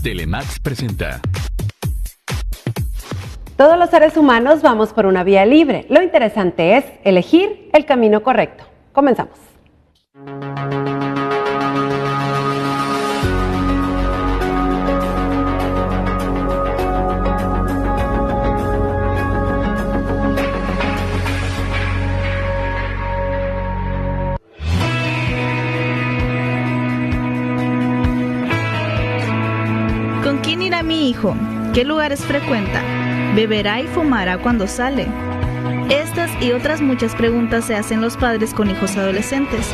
Telemax presenta. Todos los seres humanos vamos por una vía libre. Lo interesante es elegir el camino correcto. Comenzamos. ¿Con quién irá mi hijo? ¿Qué lugares frecuenta? ¿Beberá y fumará cuando sale? Estas y otras muchas preguntas se hacen los padres con hijos adolescentes.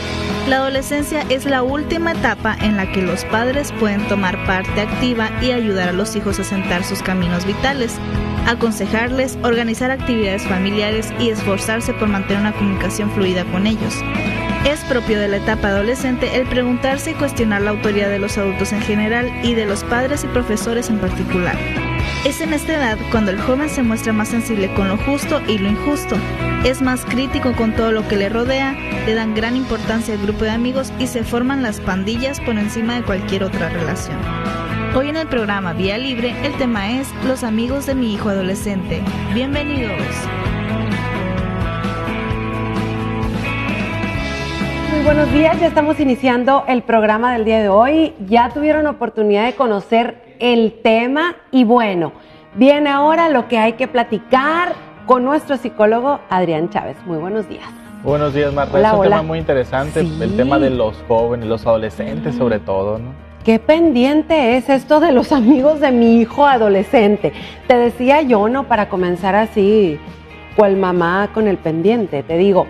La adolescencia es la última etapa en la que los padres pueden tomar parte activa y ayudar a los hijos a sentar sus caminos vitales, aconsejarles, organizar actividades familiares y esforzarse por mantener una comunicación fluida con ellos. Es propio de la etapa adolescente el preguntarse y cuestionar la autoridad de los adultos en general y de los padres y profesores en particular. Es en esta edad cuando el joven se muestra más sensible con lo justo y lo injusto, es más crítico con todo lo que le rodea, le dan gran importancia al grupo de amigos y se forman las pandillas por encima de cualquier otra relación. Hoy en el programa Vía Libre el tema es los amigos de mi hijo adolescente. Bienvenidos. Muy buenos días, ya estamos iniciando el programa del día de hoy. Ya tuvieron oportunidad de conocer el tema y bueno, viene ahora lo que hay que platicar con nuestro psicólogo Adrián Chávez. Muy buenos días. Buenos días, Marta. Hola, es un hola. tema muy interesante, Sí. El tema de los jóvenes, los adolescentes sobre todo, ¿no? Qué pendiente es esto de los amigos de mi hijo adolescente. Te decía yo, ¿no? Para comenzar así, cual mamá con el pendiente, te digo,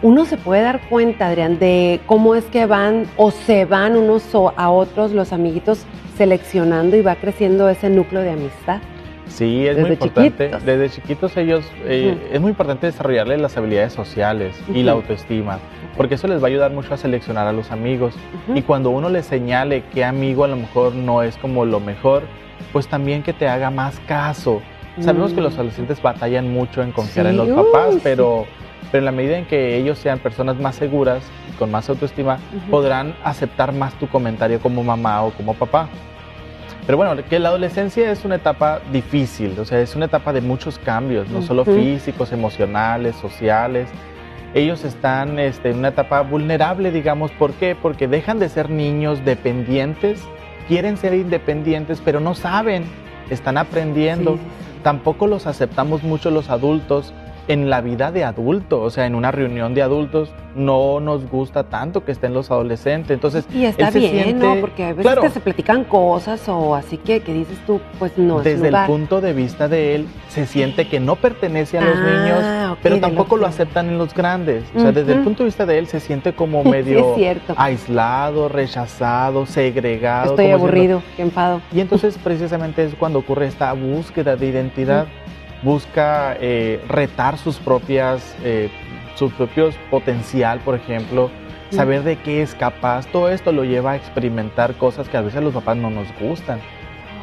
uno se puede dar cuenta, Adrián, de cómo es que van o se van unos a otros los amiguitos seleccionando y va creciendo ese núcleo de amistad. Sí, es Desde muy importante. chiquitos. Desde chiquitos ellos, es muy importante desarrollarles las habilidades sociales y la autoestima, porque eso les va a ayudar mucho a seleccionar a los amigos. Y cuando uno les señale qué amigo a lo mejor no es como lo mejor, pues también que te haga más caso. Sabemos que los adolescentes batallan mucho en confiar en los papás, pero en la medida en que ellos sean personas más seguras y con más autoestima, podrán aceptar más tu comentario como mamá o como papá. Pero bueno, que la adolescencia es una etapa difícil, o sea, es una etapa de muchos cambios, no solo físicos, emocionales, sociales. Ellos están en una etapa vulnerable, digamos. ¿Por qué? Porque dejan de ser niños dependientes, quieren ser independientes, pero no saben, están aprendiendo. Sí. Tampoco los aceptamos mucho los adultos en la vida de adulto, o sea, en una reunión de adultos no nos gusta tanto que estén los adolescentes, entonces Y está él se bien, siente, ¿no? Porque a veces claro, que se platican cosas o así que dices tú, pues no es desde el lugar. punto de vista de él, se siente que no pertenece a los niños, Ok, pero de tampoco los lo que- aceptan en los grandes, o sea, desde el punto de vista de él se siente como medio Sí, es cierto. aislado, rechazado, segregado. Estoy como aburrido, qué enfado. Y entonces precisamente es cuando ocurre esta búsqueda de identidad, busca retar sus propios potencial, por ejemplo, saber de qué es capaz. Todo esto lo lleva a experimentar cosas que a veces a los papás no nos gustan,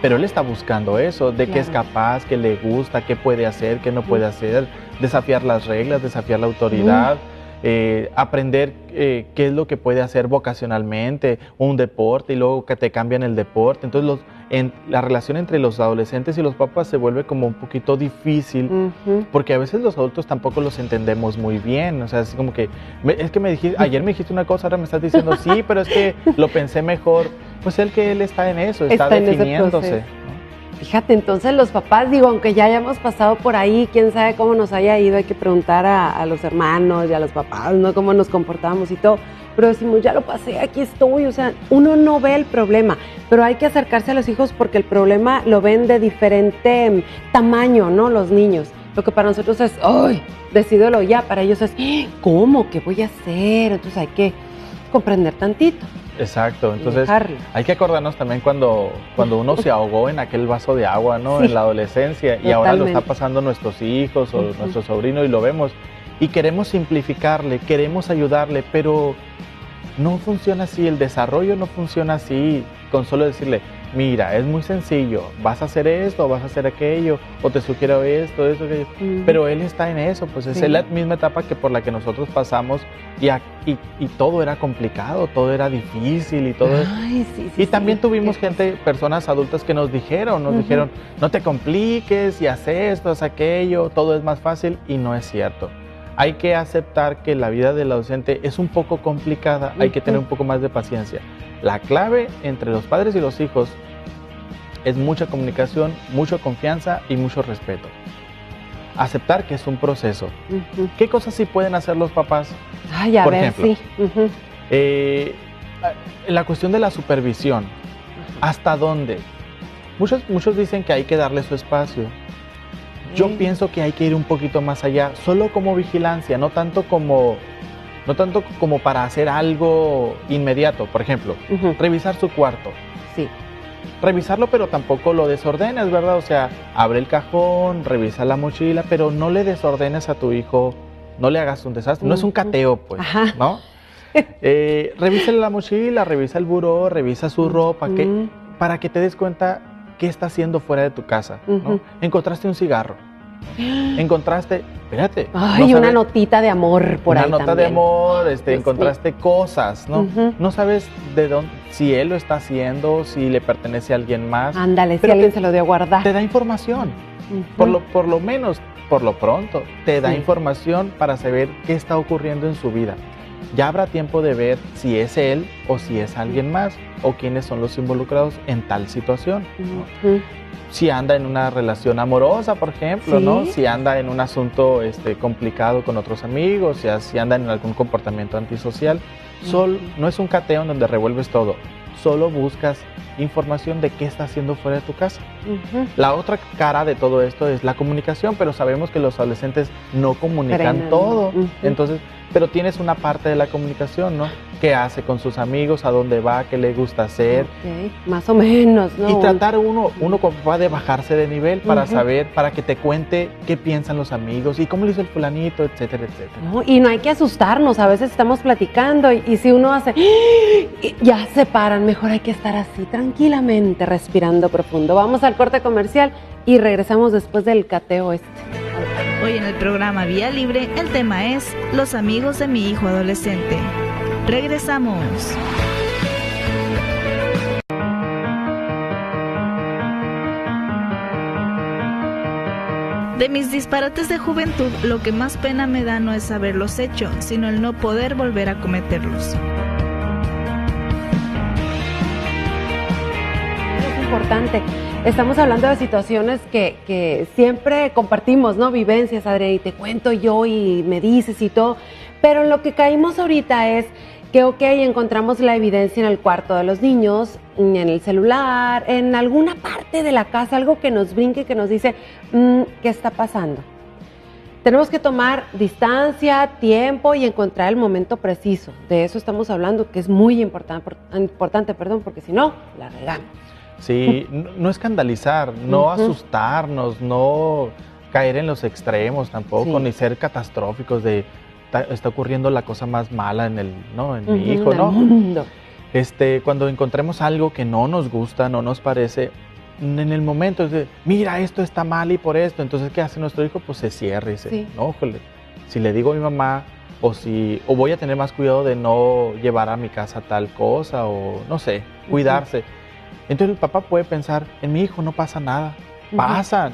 pero él está buscando eso, de qué es capaz, qué le gusta, qué puede hacer, qué no puede hacer, desafiar las reglas, desafiar la autoridad. Aprender qué es lo que puede hacer vocacionalmente, un deporte y luego que te cambian el deporte. Entonces la relación entre los adolescentes y los papás se vuelve como un poquito difícil porque a veces los adultos tampoco los entendemos muy bien. O sea, es como que, es que ayer me dijiste una cosa, ahora me estás diciendo sí, pero es que lo pensé mejor. Pues él está en eso, está en ese definiéndose. proceso. Fíjate, entonces los papás, digo, aunque ya hayamos pasado por ahí, quién sabe cómo nos haya ido, hay que preguntar a los hermanos y a los papás, ¿no? Cómo nos comportamos y todo. Pero decimos, ya lo pasé, aquí estoy. O sea, uno no ve el problema, pero hay que acercarse a los hijos porque el problema lo ven de diferente tamaño, ¿no? Los niños. Lo que para nosotros es, ¡ay! Decídelo ya. Para ellos es, ¿cómo? ¿Qué voy a hacer? Entonces hay que comprender tantito. Exacto, entonces dejarlo. hay que acordarnos también cuando uno se ahogó en aquel vaso de agua, ¿no? Sí, en la adolescencia, y ahora lo está pasando nuestros hijos o nuestro sobrino y lo vemos y queremos simplificarle, queremos ayudarle, pero no funciona así, el desarrollo no funciona así, con solo decirle, mira, es muy sencillo, vas a hacer esto, vas a hacer aquello, o te sugiero esto, aquello. Pero él está en eso, pues es la misma etapa que por la que nosotros pasamos y todo era complicado, todo era difícil y todo. Ay, y también tuvimos personas adultas que nos dijeron, no te compliques y haz esto, haz aquello, todo es más fácil, y no es cierto. Hay que aceptar que la vida del adolescente es un poco complicada, hay que tener un poco más de paciencia. La clave entre los padres y los hijos es mucha comunicación, mucha confianza y mucho respeto. Aceptar que es un proceso. ¿Qué cosas sí pueden hacer los papás? Ay, a ver, sí. La cuestión de la supervisión. ¿Hasta dónde? Muchos dicen que hay que darle su espacio. Yo pienso que hay que ir un poquito más allá, solo como vigilancia, no tanto como para hacer algo inmediato. Por ejemplo, revisar su cuarto. Sí. Revisarlo, pero tampoco lo desordenes, ¿verdad? O sea, abre el cajón, revisa la mochila, pero no le desordenes a tu hijo, no le hagas un desastre. No es un cateo, pues, ¿no? Revisa la mochila, revisa el buró, revisa su ropa, para que te des cuenta qué está haciendo fuera de tu casa, ¿no? Encontraste un cigarro, espérate. Ay, una notita de amor por ahí. Una nota de amor, encontraste cosas, ¿no? No sabes de dónde, si él lo está haciendo, si le pertenece a alguien más. Ándale, si alguien se lo dio a guardar. Te da información, por lo menos, por lo pronto, te da información para saber qué está ocurriendo en su vida. Ya habrá tiempo de ver si es él o si es alguien más, o quiénes son los involucrados en tal situación, ¿no? Si anda en una relación amorosa, por ejemplo, ¿no? Si anda en un asunto complicado con otros amigos, si anda en algún comportamiento antisocial. No es un cateo en donde revuelves todo, solo buscas información de qué está haciendo fuera de tu casa. La otra cara de todo esto es la comunicación, pero sabemos que los adolescentes no comunican todo. Entonces, pero tienes una parte de la comunicación, ¿no? ¿Qué hace con sus amigos? ¿A dónde va? ¿Qué le gusta hacer? Más o menos, ¿no? Y tratar uno como papá de bajarse de nivel para saber, para que te cuente qué piensan los amigos y cómo le hizo el fulanito, etcétera, etcétera. No, y no hay que asustarnos, a veces estamos platicando y si uno hace, ya se paran, mejor hay que estar así tranquilamente, respirando profundo. Vamos al corte comercial y regresamos después del cateo Hoy en el programa Vía Libre, el tema es los amigos de mi hijo adolescente. Regresamos. De mis disparates de juventud, lo que más pena me da no es haberlos hecho, sino el no poder volver a cometerlos. Es importante. Estamos hablando de situaciones que siempre compartimos, ¿no? Vivencias, Adrián, y te cuento yo y me dices y todo. Pero lo que caímos ahorita es que, encontramos la evidencia en el cuarto de los niños, en el celular, en alguna parte de la casa, algo que nos brinque, que nos dice, ¿qué está pasando? Tenemos que tomar distancia, tiempo y encontrar el momento preciso. De eso estamos hablando, que es muy importante, porque si no, la regamos. Sí, no escandalizar, no asustarnos, no caer en los extremos tampoco, ni ser catastróficos de está ocurriendo la cosa más mala en mi hijo, ¿no? Mundo. Cuando encontremos algo que no nos gusta, no nos parece, en el momento de, mira, esto está mal y por esto, entonces, ¿qué hace nuestro hijo? Pues se cierra y dice, no, jole, si le digo a mi mamá, o voy a tener más cuidado de no llevar a mi casa tal cosa, o no sé, cuidarse. Entonces el papá puede pensar, en mi hijo no pasa nada, pasan,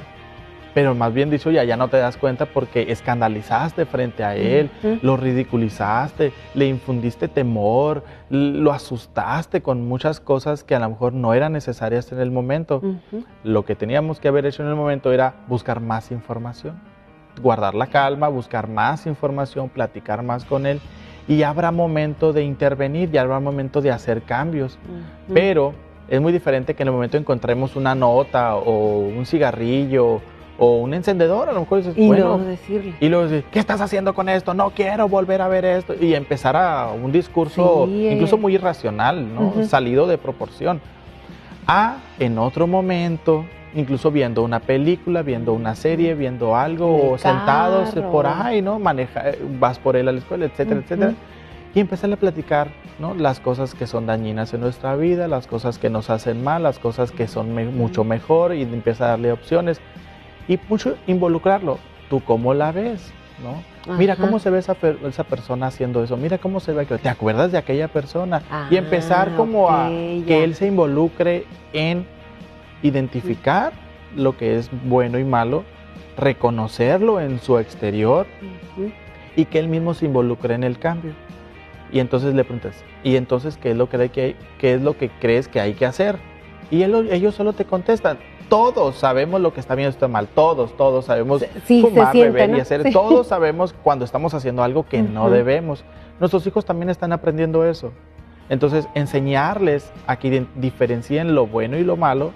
pero más bien dicho, ya no te das cuenta porque escandalizaste frente a él, lo ridiculizaste, le infundiste temor, lo asustaste con muchas cosas que a lo mejor no eran necesarias en el momento. Lo que teníamos que haber hecho en el momento era buscar más información, guardar la calma, buscar más información, platicar más con él, y habrá momento de intervenir, ya habrá momento de hacer cambios, pero es muy diferente que en el momento encontremos una nota o un cigarrillo o un encendedor, a lo mejor dices, y luego decirle. Y luego decir, ¿qué estás haciendo con esto? No quiero volver a ver esto. Y empezar a un discurso incluso muy irracional, ¿no? Salido de proporción. En otro momento, incluso viendo una película, viendo una serie, viendo algo, o sentados por ahí, ¿no? Vas por él a la escuela, etcétera, etcétera. y empezar a platicar, ¿no? Las cosas que son dañinas en nuestra vida, las cosas que nos hacen mal, las cosas que son mucho mejor, y empieza a darle opciones y mucho involucrarlo. ¿Tú cómo la ves? ¿No? Mira cómo se ve esa persona haciendo eso, mira cómo se ve aquello, ¿te acuerdas de aquella persona? Y empezar como a que él se involucre en identificar lo que es bueno y malo, reconocerlo en su exterior y que él mismo se involucre en el cambio. Y entonces le preguntas, ¿y entonces qué es lo que crees que hay que hacer? Y ellos solo te contestan, todos sabemos lo que está bien y está mal, todos sabemos fumar, beber y hacer, todos sabemos cuando estamos haciendo algo que no debemos. Nuestros hijos también están aprendiendo eso. Entonces, enseñarles a que diferencien lo bueno y lo malo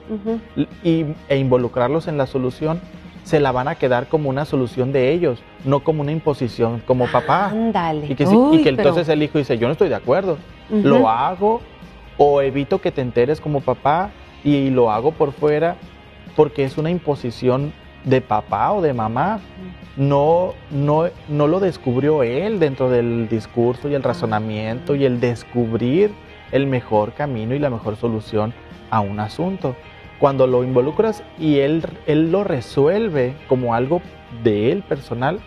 e involucrarlos en la solución, se la van a quedar como una solución de ellos, no como una imposición como papá. Ándale. Y que entonces el hijo dice, yo no estoy de acuerdo, lo hago o evito que te enteres como papá y lo hago por fuera porque es una imposición de papá o de mamá. No lo descubrió él dentro del discurso y el razonamiento y el descubrir el mejor camino y la mejor solución a un asunto. Cuando lo involucras y él lo resuelve como algo de él personal,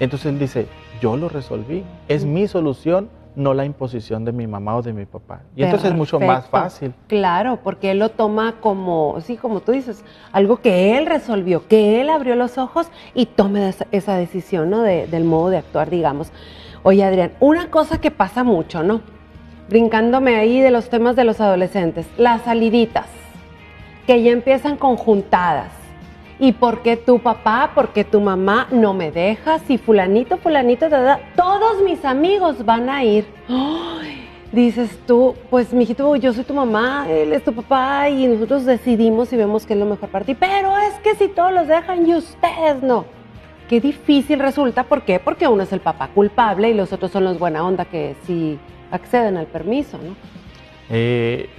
entonces él dice, yo lo resolví, es mi solución, no la imposición de mi mamá o de mi papá. Y entonces es mucho más fácil. Claro, porque él lo toma como, sí, como tú dices, algo que él resolvió, que él abrió los ojos y tome esa decisión, ¿no? Del modo de actuar, digamos. Oye, Adrián, una cosa que pasa mucho, ¿no? Brincándome ahí de los temas de los adolescentes, las saliditas, que ya empiezan conjuntadas. ¿Y por qué tu papá, por qué tu mamá no me dejas? Y fulanito, todos mis amigos van a ir. ¡Ay! Dices tú, pues mijito, yo soy tu mamá, él es tu papá y nosotros decidimos y vemos qué es lo mejor para ti. Pero es que si todos los dejan y ustedes no. Qué difícil resulta, ¿por qué? Porque uno es el papá culpable y los otros son los buena onda que sí acceden al permiso, ¿no?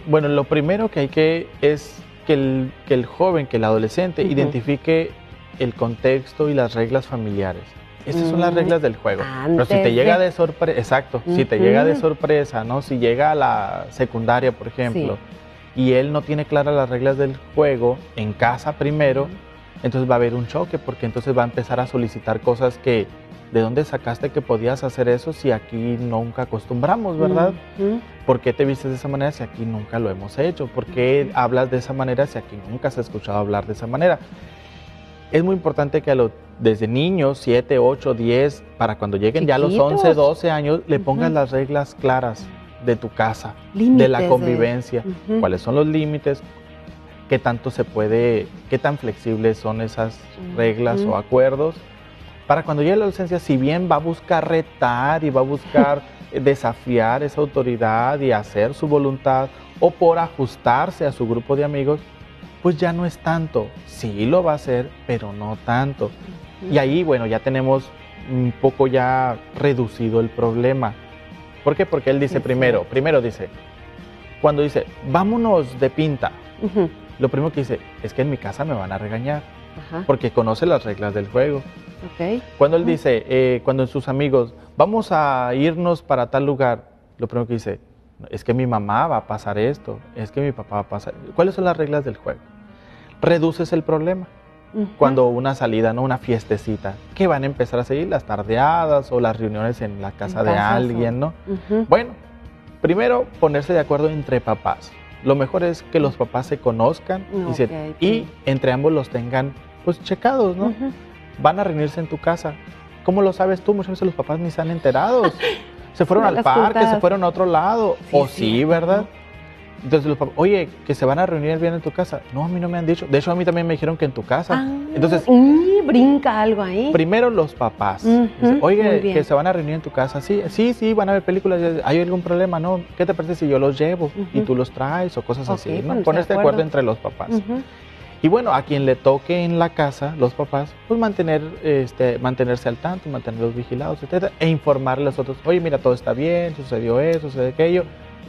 Bueno, lo primero que hay que es que el joven, que el adolescente identifique el contexto y las reglas familiares. Estas son las reglas del juego. Pero si te llega de sorpresa, exacto, si te llega de sorpresa, ¿no? Si llega a la secundaria, por ejemplo, y él no tiene claras las reglas del juego en casa primero, entonces va a haber un choque, porque entonces va a empezar a solicitar cosas que, ¿de dónde sacaste que podías hacer eso si aquí nunca acostumbramos, verdad? ¿Por qué te vistes de esa manera si aquí nunca lo hemos hecho? ¿Por qué hablas de esa manera si aquí nunca has escuchado hablar de esa manera? Es muy importante que desde niños, 7, 8, 10, para cuando lleguen ya a los 11, 12 años, le pongas las reglas claras de tu casa, límites de la convivencia. ¿Cuáles son los límites? ¿Qué tanto se puede, qué tan flexibles son esas reglas o acuerdos? Para cuando llegue la adolescencia, si bien va a buscar retar y va a buscar desafiar esa autoridad y hacer su voluntad, o por ajustarse a su grupo de amigos, pues ya no es tanto. Sí lo va a hacer, pero no tanto. Y ahí, bueno, ya tenemos un poco ya reducido el problema. ¿Por qué? Porque él dice primero dice, cuando dice, vámonos de pinta, lo primero que dice, es que en mi casa me van a regañar, porque conoce las reglas del juego. Cuando él dice, cuando sus amigos, vamos a irnos para tal lugar, lo primero que dice, es que mi mamá va a pasar esto, es que mi papá va a pasar. ¿Cuáles son las reglas del juego? Reduces el problema. Cuando una salida, no una fiestecita, que van a empezar a seguir las tardeadas o las reuniones en la casa de alguien, ¿no? Bueno, primero ponerse de acuerdo entre papás. Lo mejor es que los papás se conozcan y entre ambos los tengan pues checados, ¿no? Van a reunirse en tu casa. ¿Cómo lo sabes tú? Muchas veces los papás ni están enterados. Se fueron al parque, se fueron a otro lado. ¿Verdad? Entonces los papás, oye, que se van a reunir el viernes en tu casa. No, a mí no me han dicho. De hecho, a mí también me dijeron que en tu casa. Entonces, brinca algo ahí. Primero los papás. Dicen, oye, que se van a reunir en tu casa. Sí, van a ver películas. ¿Hay algún problema? No. ¿Qué te parece si yo los llevo y tú los traes o cosas así? ¿No? Ponerse de acuerdo entre los papás. Y bueno, a quien le toque en la casa, los papás, pues mantenerse al tanto, mantenerlos vigilados, etcétera, e informarles a los otros, oye, mira, todo está bien, sucedió eso, sucedió aquello,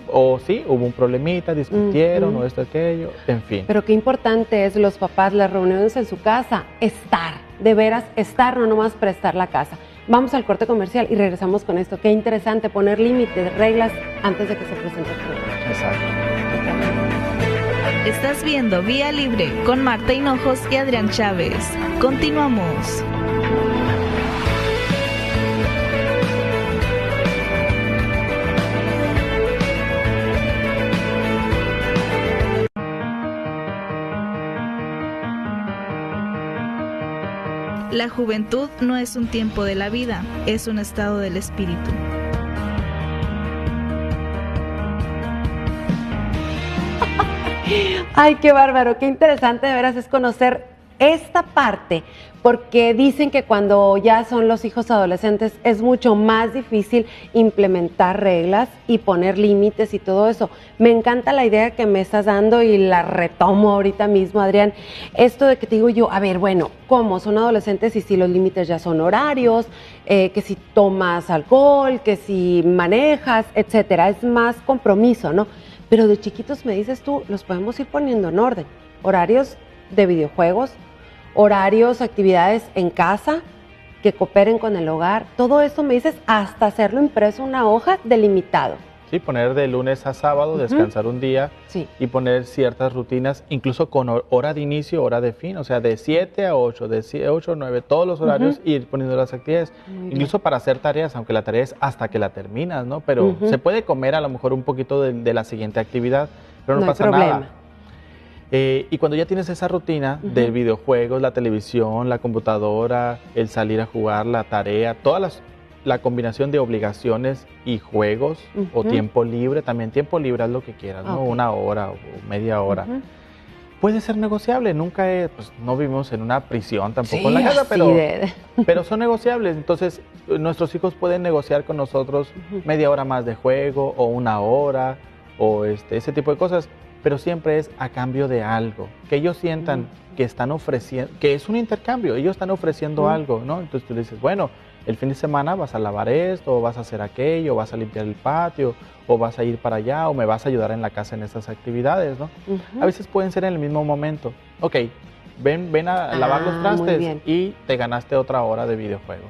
o sí, hubo un problemita, discutieron, o esto, aquello, en fin. Pero qué importante es los papás, las reuniones en su casa, estar, de veras estar, no nomás prestar la casa. Vamos al corte comercial y regresamos con esto. Qué interesante poner límites, reglas antes de que se presente el problema. Exacto. Estás viendo Vía Libre con Marta Hinojos y Adrián Chávez. Continuamos. La juventud no es un tiempo de la vida, es un estado del espíritu. Ay, qué bárbaro, qué interesante de veras es conocer esta parte, porque dicen que cuando ya son los hijos adolescentes es mucho más difícil implementar reglas y poner límites y todo eso. Me encanta la idea que me estás dando y la retomo ahorita mismo, Adrián. Esto de que te digo yo, a ver, bueno, ¿cómo? Son adolescentes y si los límites ya son horarios, que si tomas alcohol, que si manejas, etcétera. Es más compromiso, ¿no? Pero de chiquitos, me dices tú, los podemos ir poniendo en orden. Horarios de videojuegos, horarios, actividades en casa, que cooperen con el hogar. Todo eso me dices, hasta hacerlo impreso en una hoja delimitado. Sí, poner de lunes a sábado, descansar un día y poner ciertas rutinas, incluso con hora de inicio, hora de fin, o sea, de 7 a 8, de 8 a 9, todos los horarios, ir poniendo las actividades, incluso para hacer tareas, aunque la tarea es hasta que la terminas, ¿no? Pero se puede comer a lo mejor un poquito de la siguiente actividad, pero no pasa nada. Y cuando ya tienes esa rutina de videojuegos, la televisión, la computadora, el salir a jugar, la tarea, la combinación de obligaciones y juegos o tiempo libre, también tiempo libre es lo que quieras, ¿no? Una hora o media hora. Puede ser negociable, nunca es, pues no vivimos en una prisión tampoco en la casa, pero son negociables. Entonces, nuestros hijos pueden negociar con nosotros media hora más de juego o una hora o ese tipo de cosas, pero siempre es a cambio de algo, que ellos sientan que están ofreciendo, que es un intercambio, ellos están ofreciendo algo, ¿no? Entonces tú le dices, bueno, el fin de semana vas a lavar esto, o vas a hacer aquello, o vas a limpiar el patio, o vas a ir para allá, o me vas a ayudar en la casa en estas actividades, ¿no? A veces pueden ser en el mismo momento. Ok, ven a lavar los trastes y te ganaste otra hora de videojuego.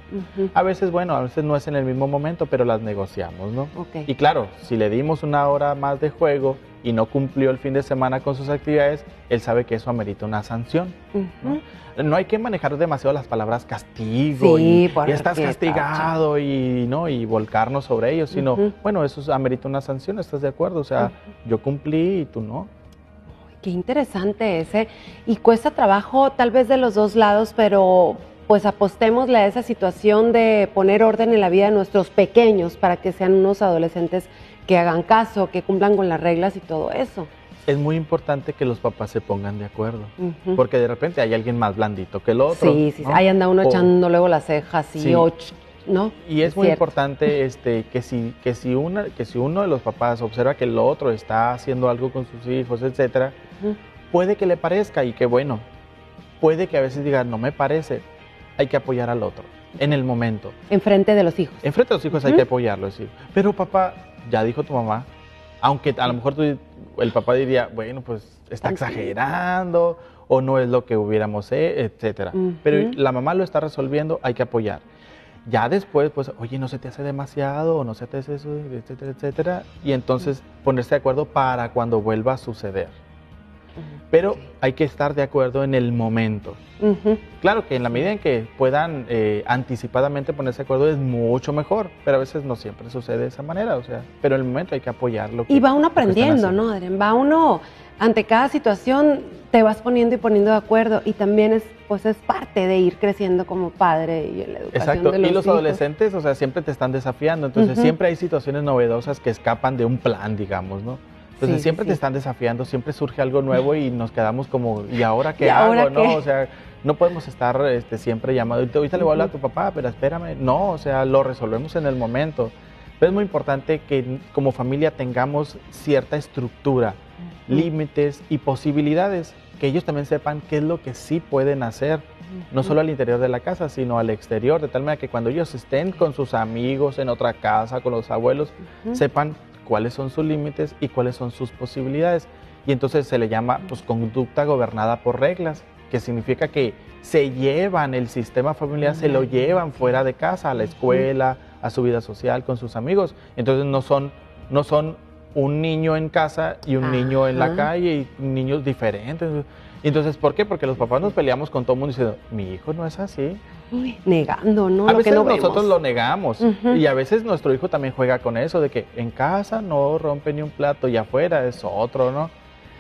A veces, bueno, a veces no es en el mismo momento, pero las negociamos, ¿no? Y claro, si le dimos una hora más de juego y no cumplió el fin de semana con sus actividades, él sabe que eso amerita una sanción, ¿no? No hay que manejar demasiado las palabras castigo y estás castigado y volcarnos sobre ellos, sino, bueno, eso amerita una sanción, ¿estás de acuerdo? O sea, yo cumplí y tú no. Qué interesante ese. Y cuesta trabajo tal vez de los dos lados, pero pues apostémosle a esa situación de poner orden en la vida de nuestros pequeños para que sean unos adolescentes que hagan caso, que cumplan con las reglas y todo eso. Es muy importante que los papás se pongan de acuerdo, porque de repente hay alguien más blandito que el otro. Sí, ¿no? Ahí anda uno echando luego las cejas ¿no? Y es muy importante que si uno de los papás observa que el otro está haciendo algo con sus hijos, etcétera, puede que le parezca y que bueno, puede que a veces diga, no me parece, hay que apoyar al otro en el momento. Enfrente de los hijos. Enfrente de los hijos hay que apoyarlo, decir, pero papá, ya dijo tu mamá, aunque a lo mejor el papá diría, bueno, pues está exagerando o no es lo que hubiéramos etcétera. Pero la mamá lo está resolviendo, hay que apoyar. Ya después, pues, oye, no se te hace demasiado o no se te hace eso, etcétera, etcétera. Y entonces ponerse de acuerdo para cuando vuelva a suceder. Pero hay que estar de acuerdo en el momento. Claro que en la medida en que puedan anticipadamente ponerse de acuerdo es mucho mejor, pero a veces no siempre sucede de esa manera, o sea, pero en el momento hay que apoyarlo. Y va uno aprendiendo, ¿no, Adrián? Va uno, ante cada situación te vas poniendo y poniendo de acuerdo y también es parte de ir creciendo como padre y en la educación de los hijos. Y los adolescentes, o sea, siempre te están desafiando, entonces siempre hay situaciones novedosas que escapan de un plan, digamos, ¿no? Entonces siempre te están desafiando, siempre surge algo nuevo y nos quedamos como, ¿y ahora qué hago? ¿No? O sea, no podemos estar siempre llamando, ahorita le voy a hablar a tu papá, pero espérame. No, o sea, lo resolvemos en el momento. Pero es muy importante que como familia tengamos cierta estructura, límites y posibilidades, que ellos también sepan qué es lo que sí pueden hacer, no solo al interior de la casa, sino al exterior, de tal manera que cuando ellos estén con sus amigos en otra casa, con los abuelos, sepan cuáles son sus límites y cuáles son sus posibilidades. Y entonces se le llama pues conducta gobernada por reglas. que significa que se llevan el sistema familiar, se lo llevan fuera de casa, a la escuela, a su vida social, con sus amigos. Entonces no son un niño en casa y un niño en la calle, y niños diferentes. Entonces, ¿por qué? Porque los papás nos peleamos con todo el mundo diciendo, mi hijo no es así. Uy, negando, ¿no? A Lo veces que no nosotros vemos. lo negamos, y a veces nuestro hijo también juega con eso, de que en casa no rompe ni un plato y afuera es otro, ¿no?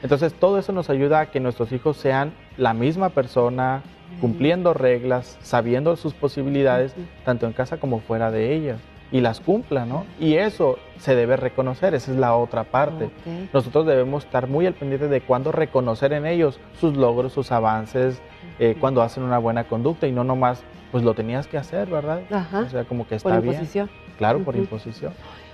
Entonces, todo eso nos ayuda a que nuestros hijos sean la misma persona, cumpliendo reglas, sabiendo sus posibilidades, tanto en casa como fuera de ellas, y las cumplan, ¿no? Y eso se debe reconocer, esa es la otra parte. Nosotros debemos estar muy al pendiente de cuándo reconocer en ellos sus logros, sus avances, cuando hacen una buena conducta, y no nomás, pues lo tenías que hacer, ¿verdad? O sea, como que está bien. Por imposición. Claro, por imposición.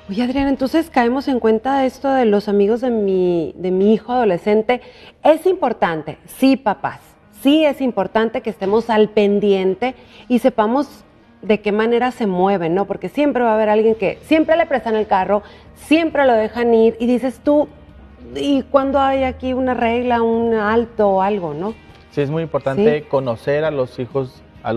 Oye, Adriana, entonces caemos en cuenta de esto de los amigos de mi hijo adolescente. Es importante, sí, papás, sí es importante que estemos al pendiente y sepamos de qué manera se mueven, ¿no? Porque siempre va a haber alguien que siempre le prestan el carro, siempre lo dejan ir, y dices tú, ¿y cuándo hay aquí una regla, un alto o algo, no? Sí, es muy importante conocer a los hijos a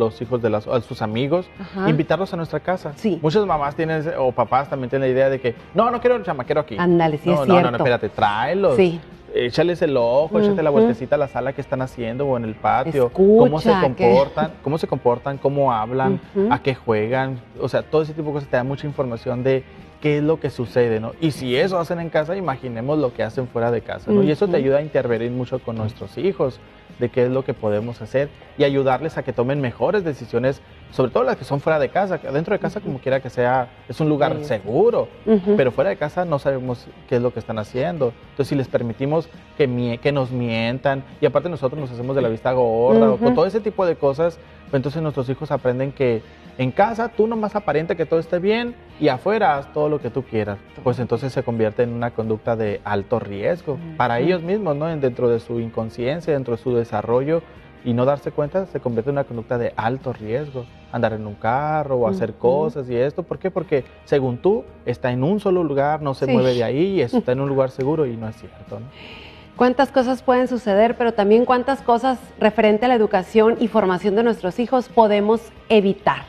sus amigos, invitarlos a nuestra casa. Sí. Muchas mamás tienen, o papás también tienen la idea de que, no quiero un chamaquero aquí. Ándale, sí, es no, cierto. No, espérate, tráelos. Sí. Échales el ojo, échate la vueltecita a la sala que están haciendo o en el patio. Escucha, cómo se comportan, cómo hablan, a qué juegan. O sea, todo ese tipo de cosas te da mucha información de qué es lo que sucede, ¿no? Y si eso hacen en casa, imaginemos lo que hacen fuera de casa, ¿no? Y eso te ayuda a intervenir mucho con nuestros hijos, de qué es lo que podemos hacer y ayudarles a que tomen mejores decisiones, sobre todo las que son fuera de casa. Dentro de casa, como quiera que sea, es un lugar seguro, pero fuera de casa no sabemos qué es lo que están haciendo. Entonces, si les permitimos que nos mientan, y aparte nosotros nos hacemos de la vista gorda, o con todo ese tipo de cosas, pues entonces nuestros hijos aprenden que en casa tú nomás aparenta que todo esté bien, y afuera haz todo lo que tú quieras. Pues entonces se convierte en una conducta de alto riesgo para ellos mismos, ¿no? Dentro de su inconsciencia, dentro de su desarrollo, y no darse cuenta, se convierte en una conducta de alto riesgo. Andar en un carro o hacer cosas y esto. ¿Por qué? Porque según tú está en un solo lugar, no se mueve de ahí, y está en un lugar seguro, y no es cierto, ¿no? Cuántas cosas pueden suceder, pero también cuántas cosas referente a la educación y formación de nuestros hijos podemos evitar.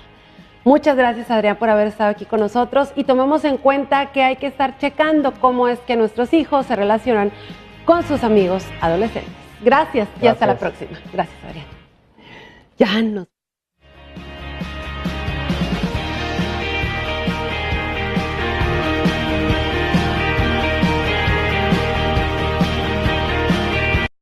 Muchas gracias, Adrián, por haber estado aquí con nosotros, y tomemos en cuenta que hay que estar checando cómo es que nuestros hijos se relacionan con sus amigos adolescentes. Gracias y hasta la próxima. Gracias, Adrián. Ya nos